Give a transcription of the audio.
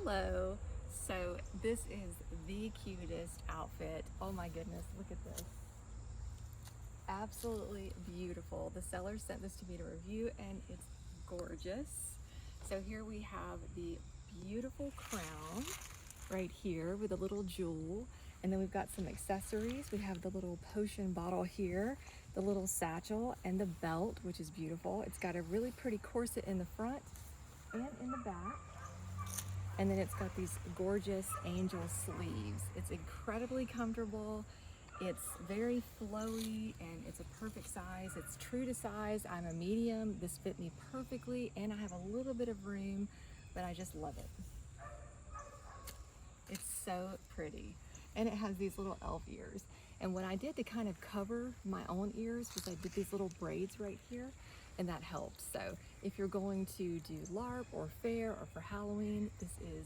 Hello. So this is the cutest outfit. Oh my goodness, look at this. Absolutely beautiful. The seller sent this to me to review and it's gorgeous. So here we have the beautiful crown right here with a little jewel. And then we've got some accessories. We have the little potion bottle here, the little satchel, and the belt, which is beautiful. It's got a really pretty corset in the front and in the back. And then it's got these gorgeous angel sleeves. It's incredibly comfortable. It's very flowy and it's a perfect size. It's true to size. I'm a medium. This fit me perfectly and I have a little bit of room, but I just love it. It's so pretty. And it has these little elf ears. And what I did to kind of cover my own ears was I did these little braids right here, and that helped. So if you're going to do LARP or fair or for Halloween, this is